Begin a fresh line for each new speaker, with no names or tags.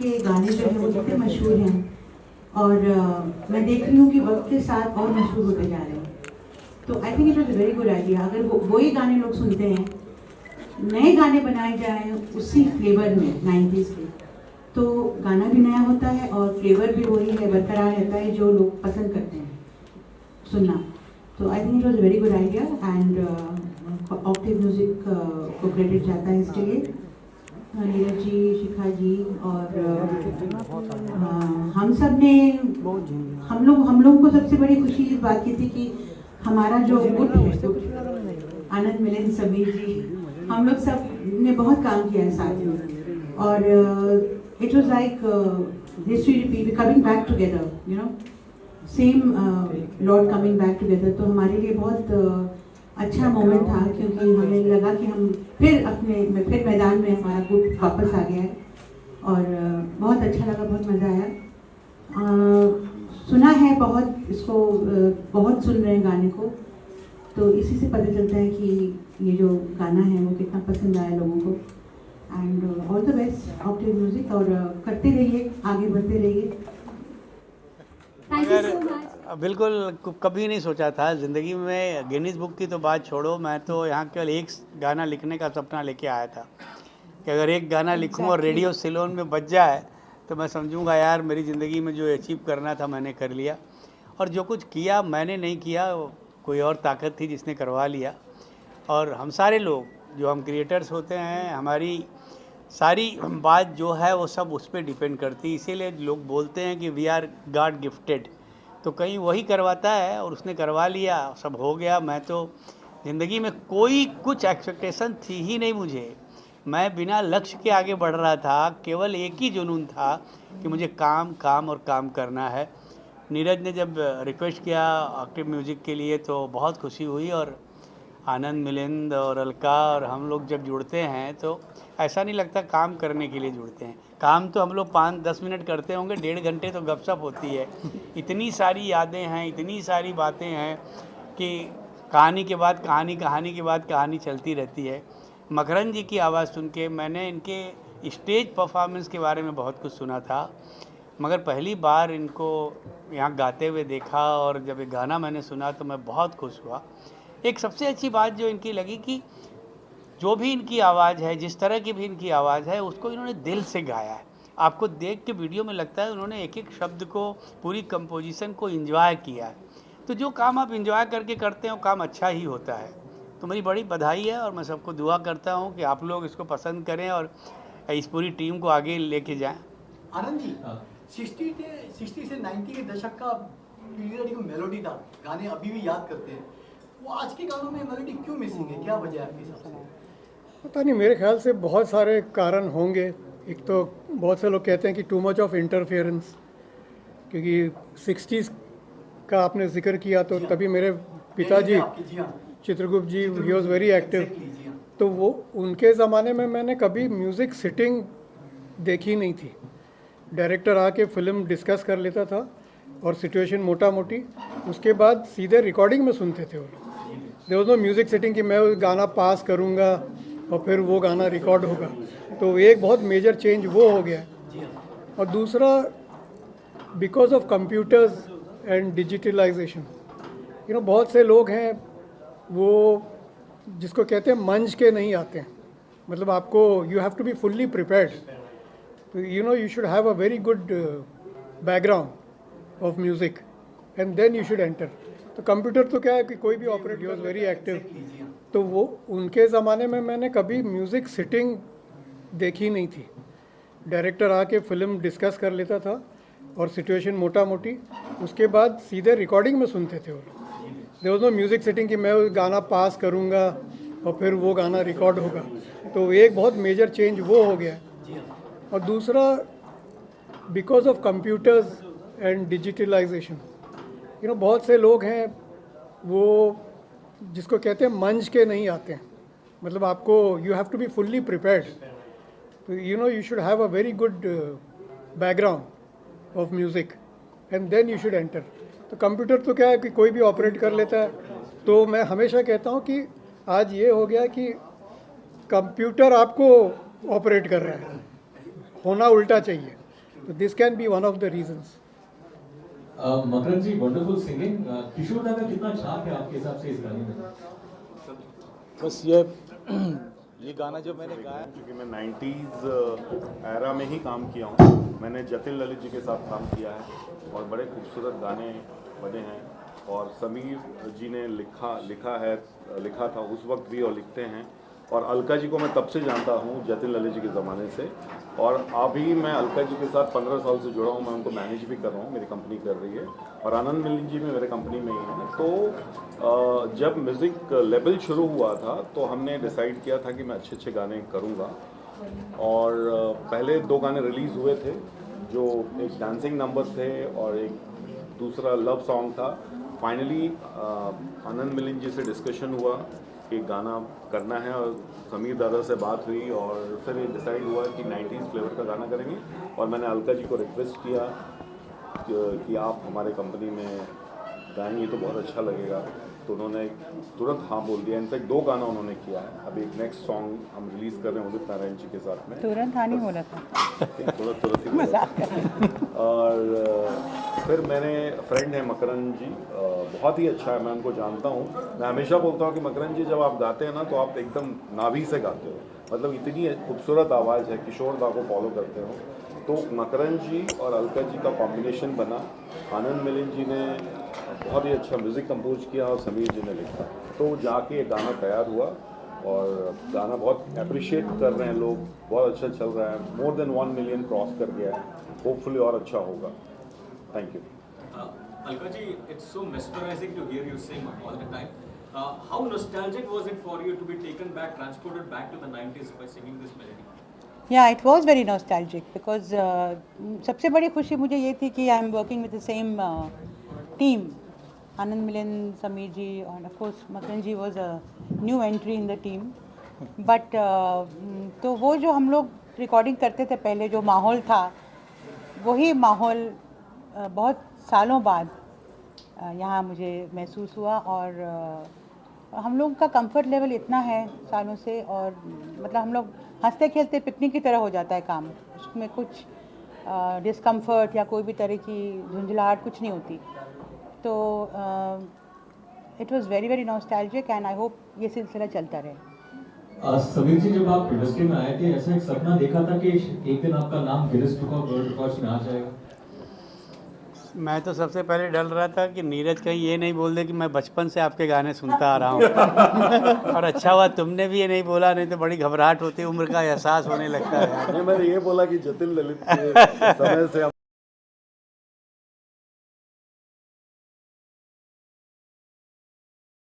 के गाने जो हैं वो कितने मशहूर हैं और मैं देख रही हूँ कि वक्त के साथ और मशहूर होते जा रहे हैं। तो I think it was a very good idea. अगर वही गाने लोग सुनते हैं, नए गाने बनाए जाएँ उसी फ्लेवर में 90s के, तो गाना भी नया होता है और फ्लेवर भी वही है, बरकरार रहता है जो लोग पसंद करते हैं सुनना। तो I think it was a very good idea and Octave music को क्रेडिट जाता है इसके लिए। नीरज जी, शिखा जी और हम सब ने, हम लोगों को सबसे बड़ी खुशी इस बात की थी कि हमारा जो गुट है, आनंद मिलन समीर जी, हम लोग सब ने बहुत काम किया है साथ में और it was like history repeat, coming back together, you know, same Lord coming back together। तो हमारे लिए बहुत अच्छा मोमेंट था क्योंकि हमें लगा कि हम फिर मैदान में हमारा ग्रुप वापस आ गया है और बहुत अच्छा लगा, बहुत मज़ा आया। सुना है बहुत, इसको बहुत सुन रहे हैं गाने को, तो इसी से पता चलता है कि ये जो गाना है वो कितना पसंद आया लोगों को। And all the best Octave music, और करते रहिए, आगे बढ़ते रहिए।
बिल्कुल कभी नहीं सोचा था ज़िंदगी में, गिनीज बुक की तो बात छोड़ो, मैं तो यहाँ केवल एक गाना लिखने का सपना लेके आया था कि अगर एक गाना लिखूँ और रेडियो सिलोन में बज जाए तो मैं समझूंगा यार मेरी ज़िंदगी में जो अचीव करना था मैंने कर लिया। और जो कुछ किया मैंने नहीं किया, कोई और ताकत थी जिसने करवा लिया। और हम सारे लोग जो हम क्रिएटर्स होते हैं, हमारी सारी बात जो है वो सब उस पर डिपेंड करती है। इसीलिए लोग बोलते हैं कि वी आर गॉड गिफ्टेड, तो कहीं वही करवाता है और उसने करवा लिया, सब हो गया। मैं तो ज़िंदगी में कोई कुछ एक्सपेक्टेशन थी ही नहीं मुझे, मैं बिना लक्ष्य के आगे बढ़ रहा था, केवल एक ही जुनून था कि मुझे काम काम और काम करना है। नीरज ने जब रिक्वेस्ट किया ऑक्टेव म्यूज़िक के लिए तो बहुत खुशी हुई, और आनंद मिलिंद और अलका और हम लोग जब जुड़ते हैं तो ऐसा नहीं लगता काम करने के लिए जुड़ते हैं। काम तो हम लोग 5-10 मिनट करते होंगे, 1.5 घंटे तो गपशप होती है। इतनी सारी यादें हैं, इतनी सारी बातें हैं कि कहानी के बाद कहानी, कहानी के बाद कहानी चलती रहती है। मकरंद जी की आवाज़ सुन के मैंने इनके स्टेज परफॉर्मेंस के बारे में बहुत कुछ सुना था, मगर पहली बार इनको यहाँ गाते हुए देखा और जब ये गाना मैंने सुना तो मैं बहुत खुश हुआ। एक सबसे अच्छी बात जो इनकी लगी कि जो भी इनकी आवाज़ है, जिस तरह की भी इनकी आवाज़ है, उसको इन्होंने दिल से गाया है। आपको देख के वीडियो में लगता है उन्होंने एक एक शब्द को, पूरी कंपोजिशन को एंजॉय किया है। तो जो काम आप एंजॉय करके करते हो, काम अच्छा ही होता है। तो मेरी बड़ी बधाई है और मैं सबको दुआ करता हूँ कि आप लोग इसको पसंद करें और इस पूरी टीम को आगे लेके जाएँ।
आनंद जी, 60 से 90 के दशक का पीरियड में मेलोडी था, गाने अभी भी याद करते हैं, वो आज के गानों में मेलोडी क्यों मिसिंग है, क्या वजह है आपके हिसाब से?
पता नहीं, मेरे ख्याल से बहुत सारे कारण होंगे। एक तो बहुत से लोग कहते हैं कि टू मच ऑफ इंटरफेरेंस, क्योंकि 60s का आपने जिक्र किया तो तभी मेरे पिताजी चित्रगुप्त जी, ही वॉज वेरी एक्टिव, तो वो उनके ज़माने में मैंने कभी म्यूज़िक सिटिंग देखी नहीं थी। डायरेक्टर आके फिल्म डिस्कस कर लेता था और सिचुएशन मोटा मोटी, उसके बाद सीधे रिकॉर्डिंग में सुनते थे वो। There was no music setting कि मैं वो गाना पास करूँगा और फिर वो गाना रिकॉर्ड होगा। तो एक बहुत मेजर चेंज वो हो गया। और दूसरा, because of computers and digitalization, बहुत से लोग हैं वो जिसको कहते हैं मंच के नहीं आते हैं। मतलब आपको you have to be fully prepared, तो you should have a very good background of music and then you should enter. तो कंप्यूटर तो क्या है कि कोई भी ऑपरेटर वॉज वेरी एक्टिव, तो वो उनके ज़माने में मैंने कभी म्यूज़िक सिटिंग देखी नहीं थी। डायरेक्टर आके फिल्म डिस्कस कर लेता था और सिचुएशन मोटा मोटी, उसके बाद सीधे रिकॉर्डिंग में सुनते थे वो। There was no music setting कि मैं वो गाना पास करूँगा और फिर वो गाना रिकॉर्ड होगा। तो एक बहुत मेजर चेंज वो हो गया। और दूसरा, because of computers and digitalization, बहुत से लोग हैं वो जिसको कहते हैं मंच के नहीं आते हैं। मतलब आपको you have to be fully prepared, तो you should have a very good background of music and then you should enter. तो कंप्यूटर तो क्या है कि कोई भी ऑपरेट कर लेता है। तो मैं हमेशा कहता हूँ कि आज ये हो गया कि कंप्यूटर आपको ऑपरेट कर रहा है, होना उल्टा चाहिए। So this can be one of the reasons.
Makarand ji wonderful singing, Kishore da का कितना छाप है आपके हिसाब से इस गाने में?
बस ये गाना जो मैंने गाया,
क्योंकि मैं 90s एरा में ही काम किया हूँ। मैंने जतिन ललित जी के साथ काम किया है और बड़े खूबसूरत गाने बने हैं और समीर जी ने लिखा था उस वक्त भी और लिखते हैं। और अलका जी को मैं तब से जानता हूँ, जतिन ललित जी के ज़माने से, और अभी मैं अलका जी के साथ 15 साल से जुड़ा हूँ। मैं उनको मैनेज भी कर रहा हूँ, मेरी कंपनी कर रही है, और आनंद मिलिंद जी भी मेरे कंपनी में ही हैं। तो जब म्यूज़िक लेवल शुरू हुआ था तो हमने डिसाइड किया था कि मैं अच्छे गाने करूँगा। और पहले 2 गाने रिलीज़ हुए थे, जो एक डांसिंग नंबर थे और एक दूसरा लव सॉन्ग था। फाइनली आनंद मिलिंद जी से डिस्कशन हुआ कि गाना करना है, और समीर दादा से बात हुई और फिर ये डिसाइड हुआ कि 90s फ्लेवर का गाना करेंगे। और मैंने अलका जी को रिक्वेस्ट किया कि आप हमारे कंपनी में गाएंगे तो बहुत अच्छा लगेगा, तो उन्होंने तुरंत हाँ बोल दिया। इनफैक्ट 2 गाना उन्होंने किया है। अभी एक नेक्स्ट सॉन्ग हम रिलीज़ कर रहे हैं उदित नारायण जी के साथ में।
तुरंत हाँ नहीं बोला था,
तुरंत ही
मजाक कर रहे हैं।
और फिर मेरे फ्रेंड हैं मकरंद जी, बहुत ही अच्छा है, मैं उनको जानता हूँ। मैं हमेशा बोलता हूँ कि मकरंद जी जब आप गाते हैं ना तो आप एकदम नाभि से गाते हो, मतलब इतनी खूबसूरत आवाज़ है। किशोर दा को फॉलो करते हो तो मकरंद जी और अलका जी का कॉम्बिनेशन बना। आनंद मिलिंद जी ने बहुत ही अच्छा म्यूज़िक कंपोज किया और समीर जी ने लिखा, तो जाके ये गाना तैयार हुआ। और गाना बहुत अप्रिशिएट कर रहे हैं लोग, बहुत अच्छा चल रहा है, मोर देन 1 मिलियन क्रॉस कर गया है। होपफुली और अच्छा होगा। Thank you.
Alka ji, it's so mesmerizing to hear you sing all the time. How nostalgic was it for you to be taken back, transported back to the 90s by singing this melody?
Yeah, it was very nostalgic because सबसे बड़ी खुशी मुझे ये थी कि I am working with the same team. Anand Milind, Sameer ji, and of course Makaran ji was a new entry in the team. But तो वो जो हम लोग रिकॉर्डिंग करते थे पहले, जो माहौल था, वही माहौल बहुत सालों बाद यहाँ मुझे महसूस हुआ। और हम लोग का कंफर्ट लेवल इतना है सालों से, और मतलब हम लोग हंसते खेलते पिकनिक की तरह हो जाता है काम, उसमें कुछ डिस्कम्फर्ट या कोई भी तरह की झुंझलाहट कुछ नहीं होती। तो it was very very nostalgic and I hope ये सिलसिला चलता रहे।
समीर जी, जब आप इंडस्ट्री में आए थे, ऐसा एक सपना देखा था कि एक दिन आपका नाम Guinness book of world records में आ जाएगा?
मैं तो सबसे पहले डर रहा था कि नीरज कहीं ये नहीं बोल दे कि मैं बचपन से आपके गाने सुनता आ रहा हूँ। और अच्छा हुआ तुमने भी ये नहीं बोला, नहीं तो बड़ी घबराहट होती, उम्र का एहसास होने लगता है।
मैंने ये बोला कि जतिन ललित के समय से